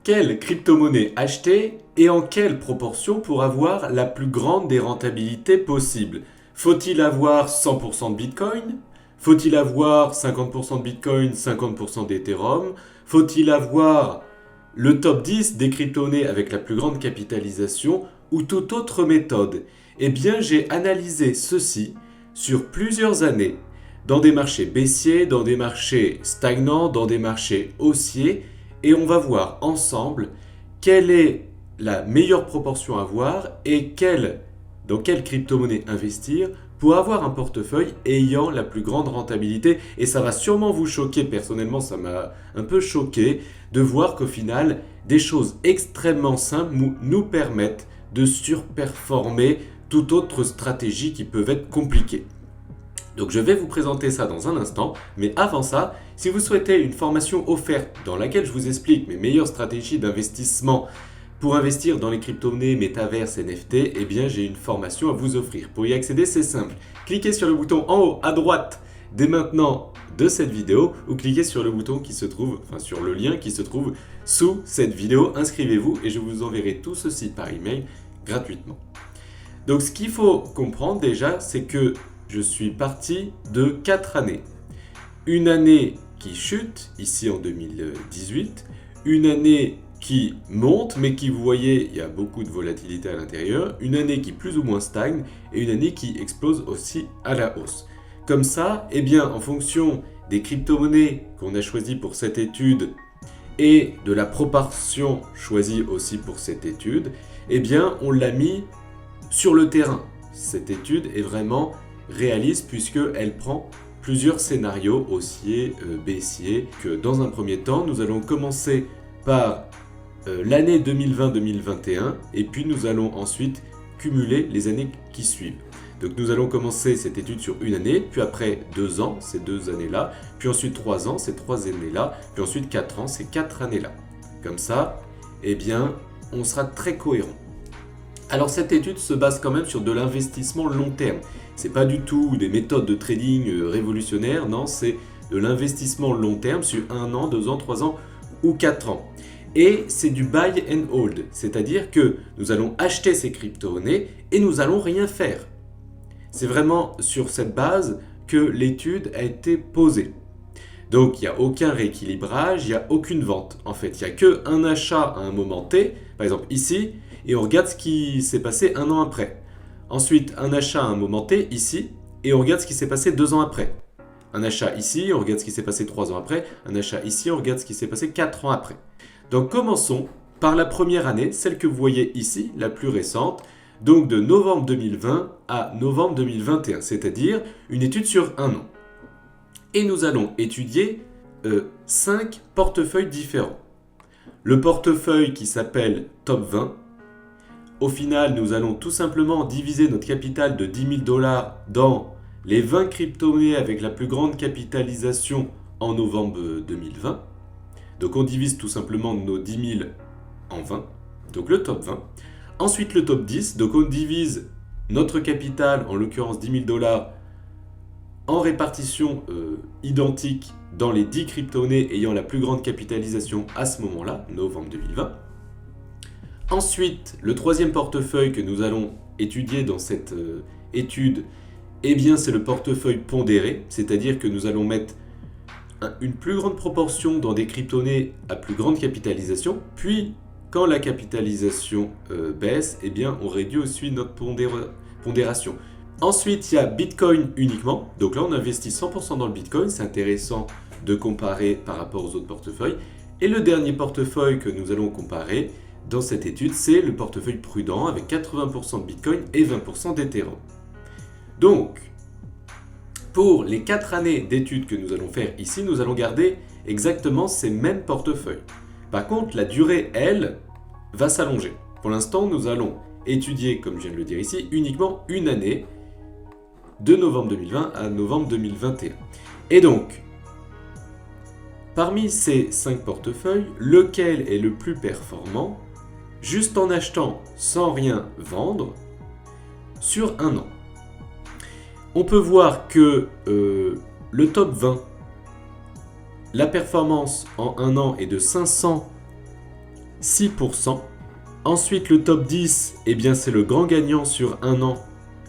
Quelle crypto-monnaie acheter et en quelle proportion pour avoir la plus grande des rentabilités possibles? Faut-il avoir 100% de Bitcoin? Faut-il avoir 50% de Bitcoin, 50% d'Ethereum? Faut-il avoir le top 10 des crypto-monnaies avec la plus grande capitalisation ou toute autre méthode? Eh bien, j'ai analysé ceci sur plusieurs années, dans des marchés baissiers, dans des marchés stagnants, dans des marchés haussiers, et on va voir ensemble quelle est la meilleure proportion à avoir et dans quelle crypto-monnaie investir pour avoir un portefeuille ayant la plus grande rentabilité. Et ça va sûrement vous choquer, personnellement ça m'a un peu choqué de voir qu'au final, des choses extrêmement simples nous permettent de surperformer toute autre stratégie qui peuvent être compliquées. Donc je vais vous présenter ça dans un instant, mais avant ça, si vous souhaitez une formation offerte dans laquelle je vous explique mes meilleures stratégies d'investissement pour investir dans les crypto-monnaies, métaverses, NFT, eh bien j'ai une formation à vous offrir. Pour y accéder, c'est simple. Cliquez sur le bouton en haut à droite dès maintenant de cette vidéo ou cliquez sur le bouton qui se trouve, sur le lien qui se trouve sous cette vidéo. Inscrivez-vous et je vous enverrai tout ceci par email gratuitement. Donc ce qu'il faut comprendre déjà, c'est que je suis parti de 4 années. Une année qui chute, ici en 2018, une année qui monte, mais qui, vous voyez, il y a beaucoup de volatilité à l'intérieur, une année qui plus ou moins stagne, et une année qui explose aussi à la hausse. Comme ça, eh bien, en fonction des crypto-monnaies qu'on a choisies pour cette étude, et de la proportion choisie aussi pour cette étude, eh bien, on l'a mis sur le terrain. Cette étude est vraiment réaliste puisqu'elle prend plusieurs scénarios haussiers, baissiers, que dans un premier temps, nous allons commencer par l'année 2020-2021 et puis nous allons ensuite cumuler les années qui suivent. Donc nous allons commencer cette étude sur une année, puis après 2 ans, ces 2 années-là, puis ensuite 3 ans, ces 3 années-là, puis ensuite 4 ans, ces 4 années-là. Comme ça, eh bien, on sera très cohérent. Alors cette étude se base quand même sur de l'investissement long terme. C'est pas du tout des méthodes de trading révolutionnaires, non, c'est de l'investissement long terme sur 1 an, 2 ans, 3 ans ou 4 ans. Et c'est du buy and hold, c'est-à-dire que nous allons acheter ces crypto-monnaies et nous allons rien faire. C'est vraiment sur cette base que l'étude a été posée. Donc il n'y a aucun rééquilibrage, il n'y a aucune vente. En fait, il n'y a qu'un achat à un moment T, par exemple ici, et on regarde ce qui s'est passé 1 an après. Ensuite, un achat à un moment T, ici, et on regarde ce qui s'est passé 2 ans après. Un achat ici, on regarde ce qui s'est passé 3 ans après. Un achat ici, on regarde ce qui s'est passé 4 ans après. Donc commençons par la première année, celle que vous voyez ici, la plus récente, donc de novembre 2020 à novembre 2021, c'est-à-dire une étude sur 1 an. Et nous allons étudier 5 portefeuilles différents. Le portefeuille qui s'appelle Top 20. Au final, nous allons tout simplement diviser notre capital de 10 000 $ dans les 20 crypto-monnaies avec la plus grande capitalisation en novembre 2020. Donc on divise tout simplement nos 10 000 en 20, donc le top 20. Ensuite le top 10, donc on divise notre capital, en l'occurrence 10 000 $, en répartition identique dans les 10 crypto-monnaies ayant la plus grande capitalisation à ce moment-là, novembre 2020. Ensuite, le troisième portefeuille que nous allons étudier dans cette étude, eh bien c'est le portefeuille pondéré, c'est-à-dire que nous allons mettre une plus grande proportion dans des crypto-monnaies à plus grande capitalisation, puis quand la capitalisation baisse, eh bien on réduit aussi notre pondération. Ensuite, il y a Bitcoin uniquement, donc là on investit 100% dans le Bitcoin, c'est intéressant de comparer par rapport aux autres portefeuilles. Et le dernier portefeuille que nous allons comparer dans cette étude, c'est le portefeuille prudent avec 80% de Bitcoin et 20% d'Ethereum. Donc, pour les 4 années d'études que nous allons faire ici, nous allons garder exactement ces mêmes portefeuilles. Par contre, la durée, elle, va s'allonger. Pour l'instant, nous allons étudier, comme je viens de le dire ici, uniquement une année, de novembre 2020 à novembre 2021. Et donc, parmi ces 5 portefeuilles, lequel est le plus performant, juste en achetant sans rien vendre, sur 1 an? On peut voir que le top 20, la performance en 1 an est de 506% 6%. Ensuite, le top 10, eh bien, c'est le grand gagnant sur un an,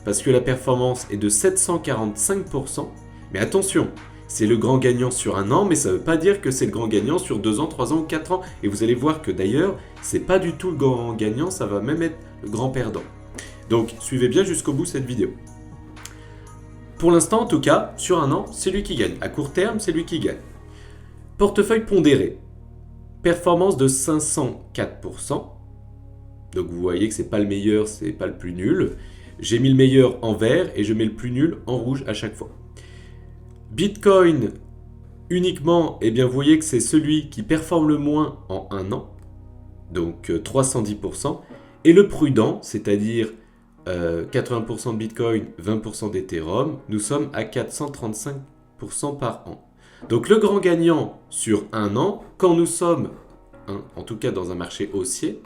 parce que la performance est de 745%. Mais attention, c'est le grand gagnant sur un an, mais ça ne veut pas dire que c'est le grand gagnant sur 2 ans, 3 ans ou 4 ans. Et vous allez voir que d'ailleurs, c'est pas du tout le grand gagnant, ça va même être le grand perdant. Donc, suivez bien jusqu'au bout cette vidéo. Pour l'instant, en tout cas, sur un an, c'est lui qui gagne. À court terme, c'est lui qui gagne. Portefeuille pondéré. Performance de 504%. Donc vous voyez que c'est pas le meilleur, c'est pas le plus nul. J'ai mis le meilleur en vert et je mets le plus nul en rouge à chaque fois. Bitcoin uniquement, eh bien vous voyez que c'est celui qui performe le moins en un an. Donc 310%. Et le prudent, c'est-à-dire 80% de Bitcoin, 20% d'Ethereum, nous sommes à 435% par an. Donc le grand gagnant sur un an, quand nous sommes, en tout cas dans un marché haussier,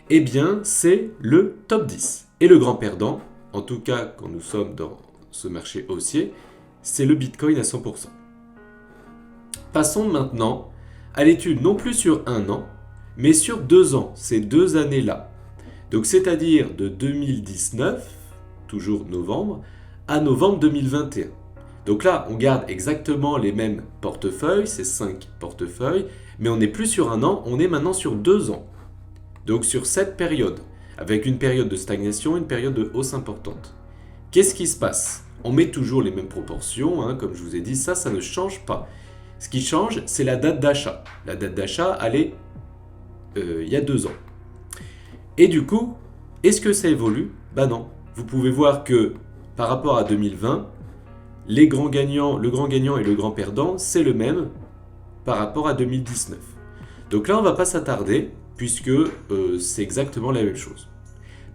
eh bien c'est le top 10. Et le grand perdant, en tout cas quand nous sommes dans ce marché haussier, c'est le Bitcoin à 100%. Passons maintenant à l'étude non plus sur un an, mais sur 2 ans, ces 2 années-là. Donc c'est-à-dire de 2019, toujours novembre, à novembre 2021. Donc là, on garde exactement les mêmes portefeuilles, ces 5 portefeuilles, mais on n'est plus sur un an, on est maintenant sur 2 ans. Donc sur cette période, avec une période de stagnation, une période de hausse importante. Qu'est-ce qui se passe? On met toujours les mêmes proportions, comme je vous ai dit, ça ne change pas. Ce qui change, c'est la date d'achat. La date d'achat, elle est il y a 2 ans. Et du coup, est-ce que ça évolue? Ben non. Vous pouvez voir que par rapport à 2020, le grand gagnant et le grand perdant, c'est le même par rapport à 2019. Donc là, on ne va pas s'attarder puisque c'est exactement la même chose.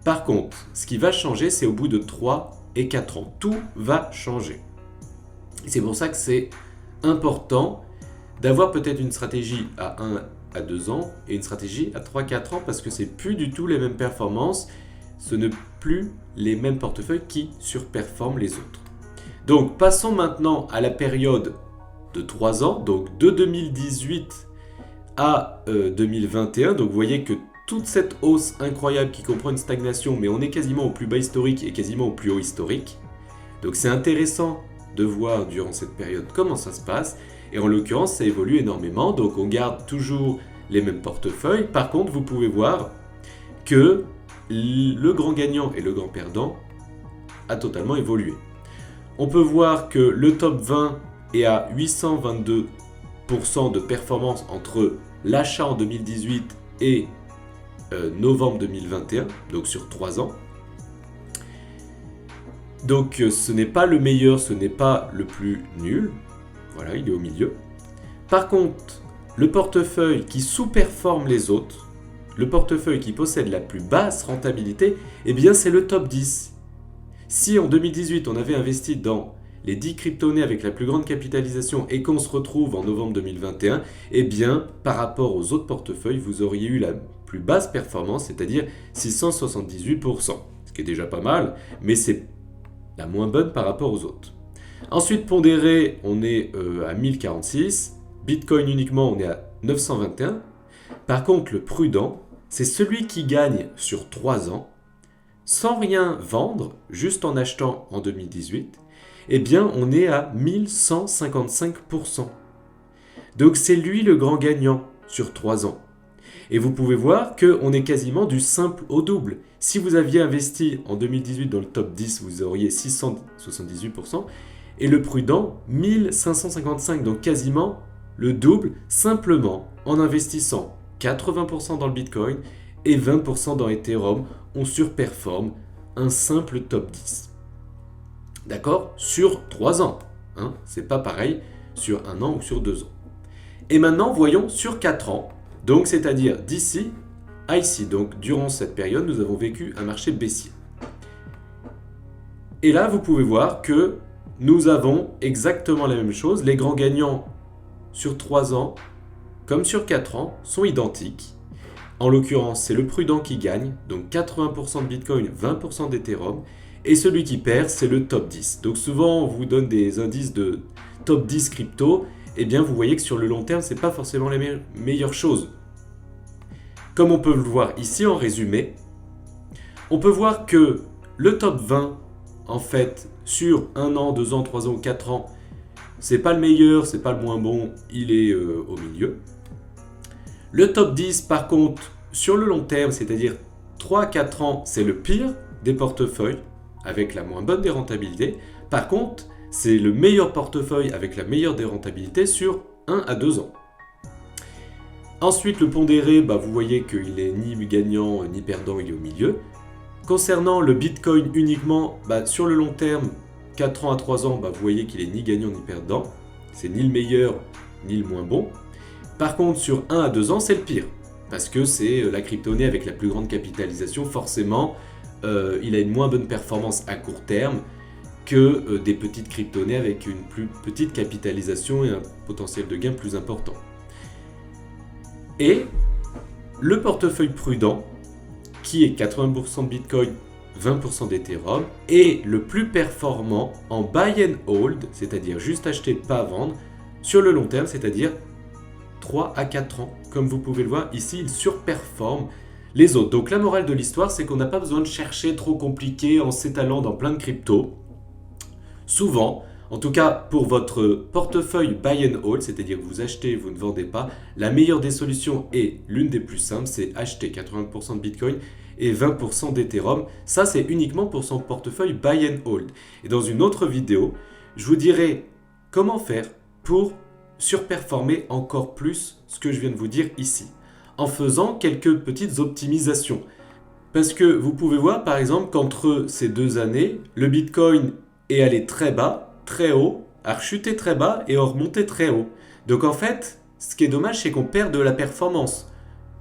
Par contre, ce qui va changer, c'est au bout de 3 et 4 ans. Tout va changer. C'est pour ça que c'est important d'avoir peut-être une stratégie à 1 à 2 ans et une stratégie à 3-4 ans parce que c'est plus du tout les mêmes performances, ce n'est plus les mêmes portefeuilles qui surperforment les autres. Donc passons maintenant à la période de 3 ans, donc de 2018 à 2021. Donc vous voyez que toute cette hausse incroyable qui comprend une stagnation, mais on est quasiment au plus bas historique et quasiment au plus haut historique. Donc c'est intéressant de voir durant cette période comment ça se passe. Et en l'occurrence, ça évolue énormément. Donc on garde toujours les mêmes portefeuilles. Par contre, vous pouvez voir que le grand gagnant et le grand perdant a totalement évolué. On peut voir que le top 20 est à 822% de performance entre l'achat en 2018 et novembre 2021, donc sur 3 ans. Donc ce n'est pas le meilleur, ce n'est pas le plus nul. Voilà, il est au milieu. Par contre, le portefeuille qui sous-performe les autres, le portefeuille qui possède la plus basse rentabilité, eh bien c'est le top 10. Si en 2018 on avait investi dans les 10 crypto-monnaies avec la plus grande capitalisation et qu'on se retrouve en novembre 2021, eh bien par rapport aux autres portefeuilles, vous auriez eu la plus basse performance, c'est-à-dire 678%. Ce qui est déjà pas mal, mais c'est la moins bonne par rapport aux autres. Ensuite, pondéré, on est à 1046. Bitcoin uniquement, on est à 921. Par contre, le prudent, c'est celui qui gagne sur 3 ans, sans rien vendre, juste en achetant en 2018. Eh bien, on est à 1155%. Donc, c'est lui le grand gagnant sur 3 ans. Et vous pouvez voir qu'on est quasiment du simple au double. Si vous aviez investi en 2018 dans le top 10, vous auriez 678%. Et le prudent, 1555, donc quasiment le double, simplement en investissant 80% dans le Bitcoin et 20% dans Ethereum. On surperforme un simple top 10. D'accord? Sur 3 ans. C'est pas pareil sur 1 an ou sur 2 ans. Et maintenant, voyons sur 4 ans. Donc, c'est-à-dire d'ici à ici. Donc, durant cette période, nous avons vécu un marché baissier. Et là, vous pouvez voir que nous avons exactement la même chose. Les grands gagnants sur 3 ans, comme sur 4 ans, sont identiques. En l'occurrence, c'est le prudent qui gagne, donc 80% de Bitcoin, 20% d'Ethereum. Et celui qui perd, c'est le top 10. Donc souvent, on vous donne des indices de top 10 crypto. Eh bien, vous voyez que sur le long terme, ce n'est pas forcément les meilleures choses. Comme on peut le voir ici en résumé, on peut voir que le top 20, en fait, sur 1 an, 2 ans, 3 ans, 4 ans, c'est pas le meilleur, c'est pas le moins bon, il est au milieu. Le top 10, par contre, sur le long terme, c'est-à-dire 3 à 4 ans, c'est le pire des portefeuilles, avec la moins bonne des rentabilités. Par contre, c'est le meilleur portefeuille avec la meilleure des rentabilités sur 1 à 2 ans. Ensuite, le pondéré, vous voyez qu'il est ni gagnant ni perdant, il est au milieu. Concernant le Bitcoin uniquement, sur le long terme, 4 ans à 3 ans, vous voyez qu'il est ni gagnant ni perdant. C'est ni le meilleur ni le moins bon. Par contre, sur 1 à 2 ans, c'est le pire. Parce que c'est la crypto-monnaie avec la plus grande capitalisation. Forcément, il a une moins bonne performance à court terme que des petites crypto-monnaies avec une plus petite capitalisation et un potentiel de gain plus important. Et le portefeuille prudent, qui est 80% de Bitcoin, 20% d'Ethereum, est le plus performant en buy and hold, c'est-à-dire juste acheter, pas vendre, sur le long terme, c'est-à-dire 3 à 4 ans. Comme vous pouvez le voir, ici, il surperforme les autres. Donc la morale de l'histoire, c'est qu'on n'a pas besoin de chercher trop compliqué en s'étalant dans plein de cryptos. Souvent, en tout cas pour votre portefeuille buy and hold, c'est-à-dire que vous achetez, vous ne vendez pas, la meilleure des solutions et l'une des plus simples, c'est acheter 80% de Bitcoin et 20% d'Ethereum. Ça, c'est uniquement pour son portefeuille buy and hold. Et dans une autre vidéo, je vous dirai comment faire pour surperformer encore plus ce que je viens de vous dire ici, en faisant quelques petites optimisations. Parce que vous pouvez voir par exemple qu'entre ces 2 années, le Bitcoin est allé très bas, très haut, a rechuté très bas et a remonté très haut. Donc en fait, ce qui est dommage, c'est qu'on perd de la performance.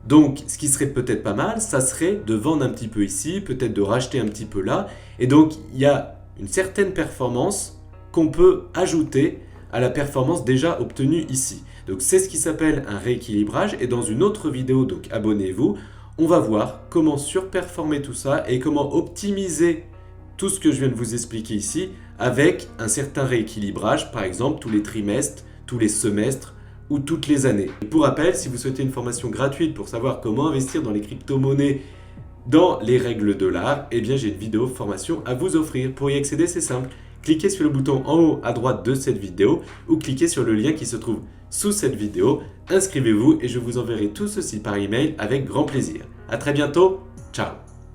Donc ce qui serait peut-être pas mal, ça serait de vendre un petit peu ici, peut-être de racheter un petit peu là. Et donc il y a une certaine performance qu'on peut ajouter à la performance déjà obtenue ici. Donc c'est ce qui s'appelle un rééquilibrage. Et dans une autre vidéo, donc abonnez-vous, on va voir comment surperformer tout ça et comment optimiser tout ce que je viens de vous expliquer ici avec un certain rééquilibrage, par exemple tous les trimestres, tous les semestres ou toutes les années. Et pour rappel, si vous souhaitez une formation gratuite pour savoir comment investir dans les crypto-monnaies dans les règles de l'art, eh bien j'ai une vidéo formation à vous offrir. Pour y accéder, c'est simple. Cliquez sur le bouton en haut à droite de cette vidéo ou cliquez sur le lien qui se trouve sous cette vidéo. Inscrivez-vous et je vous enverrai tout ceci par email avec grand plaisir. À très bientôt. Ciao.